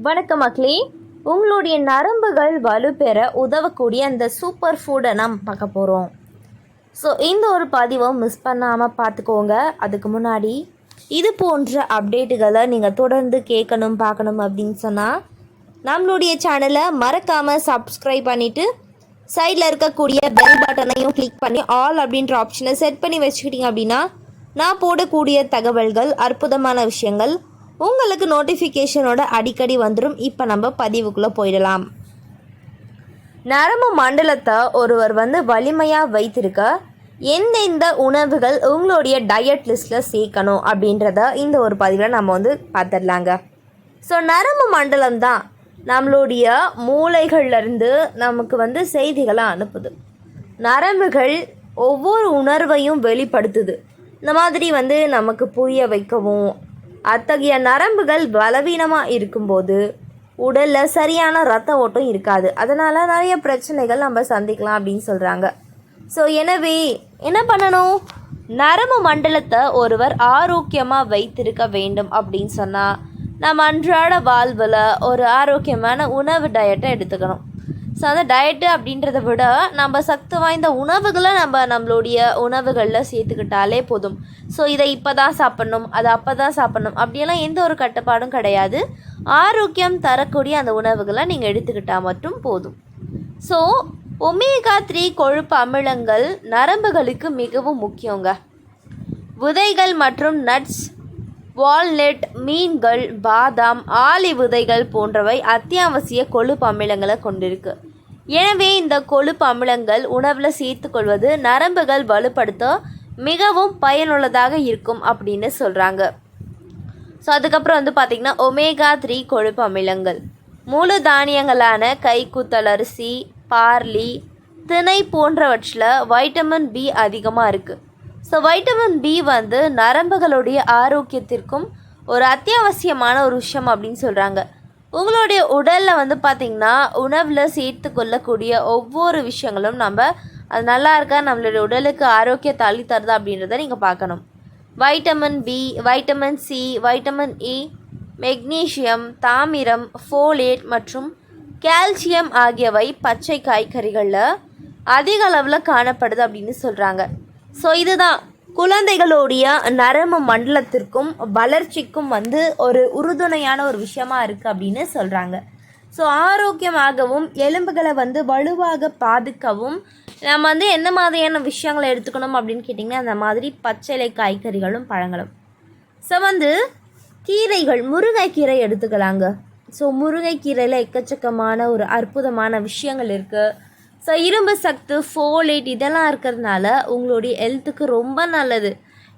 வணக்கம் மக்களே. உங்களுடைய நரம்புகள் வலுப்பெற உதவக்கூடிய அந்த சூப்பர் ஃபுட்டை நாம் பார்க்க போகிறோம். ஸோ இந்த ஒரு பதிவை மிஸ் பண்ணாமல் பார்த்துக்கோங்க. அதுக்கு முன்னாடி இது போன்ற அப்டேட்டுகளை நீங்கள் தொடர்ந்து கேட்கணும் பார்க்கணும் அப்படின்னு சொன்னால் நம்மளுடைய சேனலை மறக்காமல் சப்ஸ்கிரைப் பண்ணிவிட்டு சைடில் இருக்கக்கூடிய பெல் பட்டனையும் கிளிக் பண்ணி ஆல் அப்படின்ற ஆப்ஷனை செட் பண்ணி வச்சுக்கிட்டீங்க அப்படின்னா நான் போடக்கூடிய தகவல்கள், அற்புதமான விஷயங்கள் உங்களுக்கு நோட்டிஃபிகேஷனோட அடிக்கடி வந்துடும். இப்போ நம்ம பதிவுக்குள்ளே போயிடலாம். நரம்பு மண்டலத்தை ஒருவர் வலிமையாக வைத்திருக்க எந்தெந்த உணவுகள் உங்களுடைய டயட் லிஸ்ட்டில் சேர்க்கணும் அப்படின்றத இந்த ஒரு பதிவில் நம்ம பார்த்துடலாங்க. ஸோ நரம்பு மண்டலம் தான் நம்மளுடைய மூளைகள்லேருந்து நமக்கு செய்திகளை அனுப்புது. நரம்புகள் ஒவ்வொரு உணர்வையும் வெளிப்படுத்துது. இந்த மாதிரி நமக்கு புரிய வைக்கவும், அத்தகைய நரம்புகள் பலவீனமாக இருக்கும்போது உடலில் சரியான இரத்த ஓட்டம் இருக்காது. அதனால் நிறைய பிரச்சனைகள் நம்ம சந்திக்கலாம் அப்படின்னு சொல்கிறாங்க. ஸோ எனவே என்ன பண்ணணும்? நரம்பு மண்டலத்தை ஒருவர் ஆரோக்கியமாக வைத்திருக்க வேண்டும் அப்படின்னு சொன்னால் நம்ம அன்றாட வாழ்வில் ஒரு ஆரோக்கியமான உணவு டயட்டை எடுத்துக்கணும். ஸோ அந்த டயட்டு அப்படின்றத விட நம்ம சக்தி வாய்ந்த உணவுகளை நம்மளுடைய உணவுகளில் சேர்த்துக்கிட்டாலே போதும். ஸோ இதை இப்போ தான் சாப்பிட்ணும், அதை அப்போ தான் சாப்பிட்ணும் அப்படியெல்லாம் எந்த ஒரு கட்டுப்பாடும் கிடையாது. ஆரோக்கியம் தரக்கூடிய அந்த உணவுகளை நீங்கள் எடுத்துக்கிட்டால் மட்டும் போதும். ஸோ ஒமேகா 3 கொழுப்பு அமிலங்கள் நரம்புகளுக்கு மிகவும் முக்கியங்க. விதைகள் மற்றும் நட்ஸ், வால்நட், மீன்கள், பாதாம், ஆளி விதைகள் போன்றவை அத்தியாவசிய கொழுப்பு அமிலங்களை கொண்டிருக்கு. எனவே இந்த கொழுப்பு அமிலங்கள் உணவில் சேர்த்துக்கொள்வது நரம்புகள் வலுப்படுத்த மிகவும் பயனுள்ளதாக இருக்கும் அப்படின்னு சொல்கிறாங்க. ஸோ அதுக்கப்புறம் பார்த்திங்கன்னா ஒமேகா 3 கொழுப்பு அமிலங்கள் முழு தானியங்களான கைக்குத்தல் அரிசி, பார்லி, திணை போன்றவற்றில் வைட்டமின் பி அதிகமாக இருக்குது. ஸோ வைட்டமின் பி நரம்புகளுடைய ஆரோக்கியத்திற்கும் ஒரு அத்தியாவசியமான ஒரு விஷயம் அப்படின்னு சொல்கிறாங்க. உங்களுடைய உடலில் பார்த்திங்கன்னா உணவில் சேர்த்து கொள்ளக்கூடிய ஒவ்வொரு விஷயங்களும் அது நல்லா இருக்கா, நம்மளுடைய உடலுக்கு ஆரோக்கியத்தை அள்ளி தருதா அப்படின்றத நீங்கள் பார்க்கணும். Vitamin B, vitamin C, vitamin E, magnesium, தாமிரம், ஃபோலேட் மற்றும் கால்சியம் ஆகியவை பச்சை காய்கறிகளில் அதிக அளவில் காணப்படுது அப்படின்னு சொல்கிறாங்க. ஸோ இதுதான் குழந்தைகளுடைய நரம்பு மண்டலத்திற்கும் வளர்ச்சிக்கும் ஒரு உறுதுணையான ஒரு விஷயமா இருக்குது அப்படின்னு சொல்கிறாங்க. ஸோ ஆரோக்கியமாகவும் எலும்புகளை வலுவாக பாதுகாக்கவும் நம்ம என்ன மாதிரியான விஷயங்களை எடுத்துக்கணும் அப்படின்னு கேட்டிங்கன்னா அந்த மாதிரி பச்சிலை காய்கறிகளும் பழங்களும். ஸோ கீரைகள், முருங்கைக்கீரை எடுத்துக்கலாங்க. ஸோ முருங்கைக்கீரையில் எக்கச்சக்கமான ஒரு அற்புதமான விஷயங்கள் இருக்குது. ஸோ இரும்பு சத்து, ஃபோலேட் இதெல்லாம் இருக்கிறதுனால உங்களுடைய ஹெல்த்துக்கு ரொம்ப நல்லது.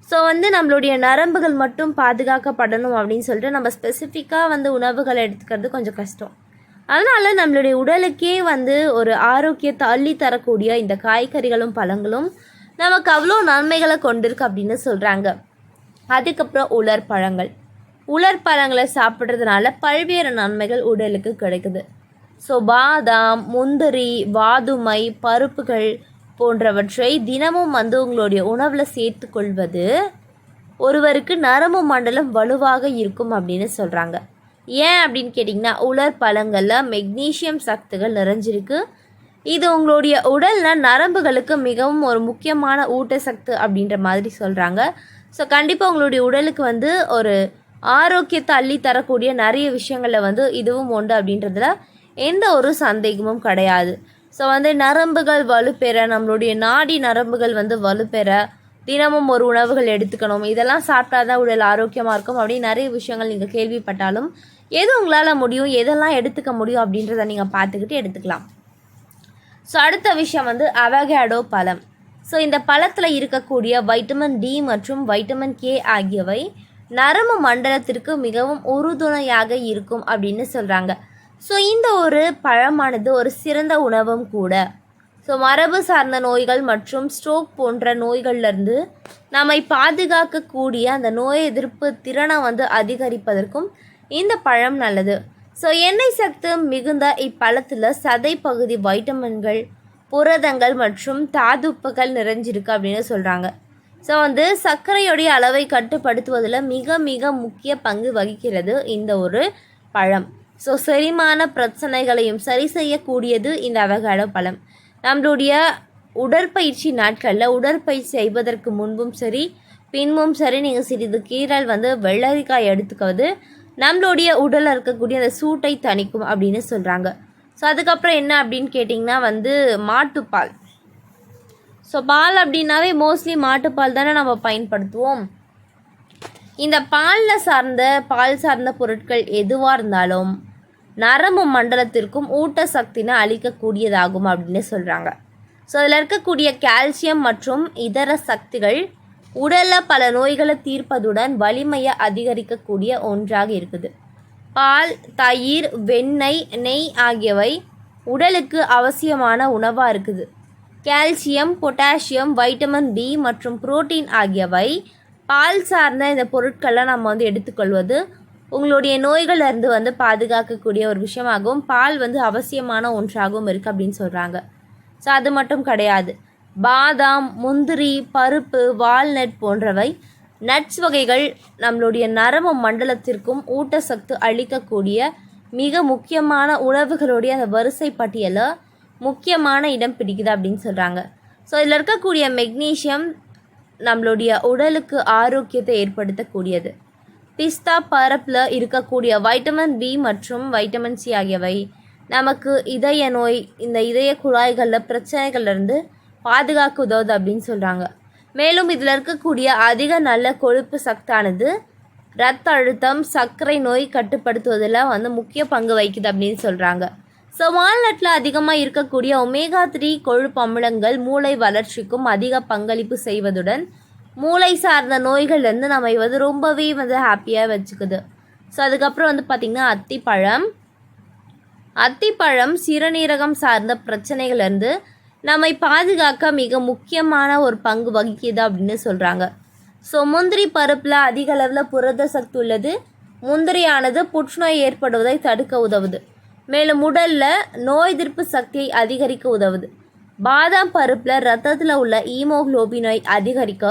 ஸோ நம்மளுடைய நரம்புகள் மட்டும் பாதுகாக்கப்படணும் அப்படின்னு சொல்லிட்டு நம்ம ஸ்பெசிஃபிக்காக உணவுகளை எடுத்துக்கிறது கொஞ்சம் கஷ்டம். அதனால் நம்மளுடைய உடலுக்கே ஒரு ஆரோக்கியத்தை அள்ளி தரக்கூடிய இந்த காய்கறிகளும் பழங்களும் நமக்கு அவ்வளோ நன்மைகளை கொண்டிருக்கு அப்படின்னு சொல்கிறாங்க. அதுக்கப்புறம் உலர்பழங்களை சாப்பிட்றதுனால பல்வேறு நன்மைகள் உடலுக்கு கிடைக்குது. ஸோ பாதாம், முந்திரி, வாதுமை, பருப்புகள் போன்றவற்றை தினமும் உங்களுடைய உணவில் சேர்த்து கொள்வது ஒருவருக்கு நரம்பு மண்டலம் வலுவாக இருக்கும் அப்படின்னு சொல்கிறாங்க. ஏன் அப்படின்னு கேட்டிங்கன்னா உலர்பழங்களில் மெக்னீசியம் சத்துகள் நிறைஞ்சிருக்கு. இது உங்களுடைய உடலில் நரம்புகளுக்கு மிகவும் ஒரு முக்கியமான ஊட்டச்சத்து அப்படின்ற மாதிரி சொல்கிறாங்க. ஸோ கண்டிப்பாக உங்களுடைய உடலுக்கு ஒரு ஆரோக்கியத்தை அள்ளி தரக்கூடிய நிறைய விஷயங்களில் இதுவும் உண்டு அப்படின்றதுல எந்த ஒரு சந்தேகமும் கிடையாது. ஸோ நரம்புகள் வலுப்பெற, நம்மளுடைய நாடி நரம்புகள் வலுப்பெற தினமும் ஒரு உணவுகள் எடுத்துக்கணும். இதெல்லாம் சாப்பிட்டா தான் உடல் ஆரோக்கியமாக இருக்கும் அப்படின்னு நிறைய விஷயங்கள் நீங்கள் கேள்விப்பட்டாலும் எது உங்களால் முடியும், எதெல்லாம் எடுத்துக்க முடியும் அப்படின்றத நீங்கள் பார்த்துக்கிட்டு எடுத்துக்கலாம். ஸோ அடுத்த விஷயம் அவகேடோ பழம். ஸோ இந்த பழத்தில் இருக்கக்கூடிய வைட்டமின் டி மற்றும் வைட்டமின் கே ஆகியவை நரம்பு மண்டலத்திற்கு மிகவும் உறுதுணையாக இருக்கும் அப்படின்னு சொல்கிறாங்க. ஸோ இந்த ஒரு பழமானது ஒரு சிறந்த உணவும் கூட. ஸோ மரபு சார்ந்த நோய்கள் மற்றும் ஸ்ட்ரோக் போன்ற நோய்கள்லேருந்து நம்மை பாதுகாக்கக்கூடிய அந்த நோய் எதிர்ப்பு திறனை அதிகரிப்பதற்கும் இந்த பழம் நல்லது. ஸோ எண்ணெய் சத்து மிகுந்த இப்பழத்தில் சதை பகுதி வைட்டமின்கள், புரதங்கள் மற்றும் தாதுப்புகள் நிறைஞ்சிருக்கு அப்படின்னு சொல்கிறாங்க. ஸோ சர்க்கரையுடைய அளவை கட்டுப்படுத்துவதில் மிக மிக முக்கிய பங்கு வகிக்கிறது இந்த ஒரு பழம். ஸோ செரிமான பிரச்சனைகளையும் சரி செய்யக்கூடியது இந்த அவகாடோ பழம். நம்மளுடைய உடற்பயிற்சி நாட்களில் உடற்பயிற்சி செய்வதற்கு முன்பும் சரி பின்பும் சரி நீங்கள் சிறிது கீரல் வெள்ளரிக்காய் எடுத்துக்குவது நம்மளுடைய உடலில் இருக்கக்கூடிய அந்த சூட்டை தணிக்கும் அப்படின்னு சொல்கிறாங்க. ஸோ அதுக்கப்புறம் என்ன அப்படின்னு கேட்டிங்கன்னா மாட்டுப்பால். ஸோ பால் அப்படின்னாவே மோஸ்ட்லி மாட்டுப்பால் தானே நம்ம பயன்படுத்துவோம். இந்த பால் சார்ந்த பொருட்கள் எதுவாக இருந்தாலும் நரம்பு மண்டலத்திற்கும் ஊட்டசக்தினை அளிக்கக்கூடியதாகும் அப்படின்னு சொல்கிறாங்க. ஸோ அதில் இருக்கக்கூடிய கால்சியம் மற்றும் இதர சக்திகள் உடலில் பல நோய்களை தீர்ப்பதுடன் வலிமையை அதிகரிக்கக்கூடிய ஒன்றாக இருக்குது. பால், தயிர், வெண்ணெய், நெய் ஆகியவை உடலுக்கு அவசியமான உணவாக இருக்குது. கால்சியம், பொட்டாசியம், வைட்டமின் பி மற்றும் புரோட்டீன் ஆகியவை பால் சார்ந்த இந்த பொருட்களை நம்ம எடுத்துக்கொள்வது உங்களுடைய நோய்களிலிருந்து பாதுகாக்கக்கூடிய ஒரு விஷயமாகவும் பால் அவசியமான ஒன்றாகவும் இருக்குது அப்படின்னு சொல்கிறாங்க. ஸோ அது மட்டும் கிடையாது, பாதாம், முந்திரி, பருப்பு, வால்நட் போன்றவை நட்ஸ் வகைகள் நம்மளுடைய நரம்பு மண்டலத்திற்கும் ஊட்டச்சத்து அளிக்கக்கூடிய மிக முக்கியமான உணவுகளுடைய அந்த வரிசை பட்டியலில் முக்கியமான இடம் பிடிக்குது அப்படின்னு சொல்கிறாங்க. ஸோ இதில் இருக்கக்கூடிய மெக்னீஷியம் நம்மளுடைய உடலுக்கு ஆரோக்கியத்தை ஏற்படுத்தக்கூடியது. பிஸ்தா பருப்பில் இருக்கக்கூடிய வைட்டமின் பி மற்றும் வைட்டமின் சி ஆகியவை நமக்கு இதய நோய், இந்த இதய குழாய்களில் பிரச்சனைகள்லேருந்து பாதுகாக்க உதவுது அப்படின்னு சொல்கிறாங்க. மேலும் இதில் இருக்கக்கூடிய அதிக நல்ல கொழுப்பு சத்தானது இரத்த அழுத்தம், சர்க்கரை நோய் கட்டுப்படுத்துவதில் முக்கிய பங்கு வகிக்குது அப்படின்னு சொல்கிறாங்க. ஸோ வால்நட்டில் அதிகமாக இருக்கக்கூடிய ஒமேகா 3 கொழுப்பு அமிலங்கள் மூளை வளர்ச்சிக்கும் அதிக பங்களிப்பு செய்வதுடன் மூளை சார்ந்த நோய்கள்லேருந்து நம்ம ரொம்பவே ஹாப்பியாக வச்சுக்குது. ஸோ அதுக்கப்புறம் பார்த்திங்கன்னா அத்திப்பழம் சிறுநீரகம் சார்ந்த பிரச்சனைகள்லேருந்து நம்மை பாதுகாக்க மிக முக்கியமான ஒரு பங்கு வகிக்குது அப்படின்னு சொல்கிறாங்க. ஸோ முந்திரி பருப்பில் அதிக அளவில் புரத சக்தி உள்ளது. முந்திரியானது புற்றுநோய் ஏற்படுவதை தடுக்க உதவுது. மேலும் உடலில் நோய் எதிர்ப்பு சக்தியை அதிகரிக்க உதவுது. பாதாம் பருப்பில் ரத்தத்தில் உள்ள ஈமோகுளோபினை அதிகரிக்க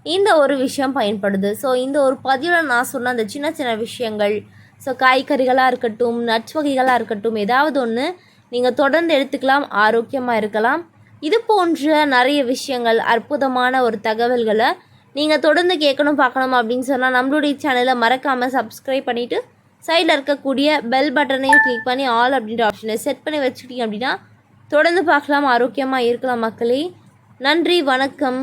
இந்த ஒரு விஷயம் பயன்படுது. ஸோ இந்த ஒரு பதிவில் நான் சொன்ன அந்த சின்ன சின்ன விஷயங்கள், ஸோ காய்கறிகளாக இருக்கட்டும், நட்ஸ் வகைகளாக இருக்கட்டும், ஏதாவது ஒன்று நீங்கள் தொடர்ந்து எடுத்துக்கலாம், ஆரோக்கியமாக இருக்கலாம். இது போன்ற நிறைய விஷயங்கள், அற்புதமான ஒரு தகவல்களை நீங்கள் தொடர்ந்து கேட்கணும் பார்க்கணும் அப்படின்னு சொன்னால் நம்மளுடைய சேனலை மறக்காமல் சப்ஸ்கிரைப் பண்ணிவிட்டு சைடில் இருக்கக்கூடிய பெல் பட்டனையும் கிளிக் பண்ணி ஆல் அப்படின்ற ஆப்ஷனை செட் பண்ணி வச்சுக்கிட்டீங்க அப்படின்னா தொடர்ந்து பார்க்கலாம், ஆரோக்கியமாக இருக்கலாம் மக்களே. நன்றி, வணக்கம்.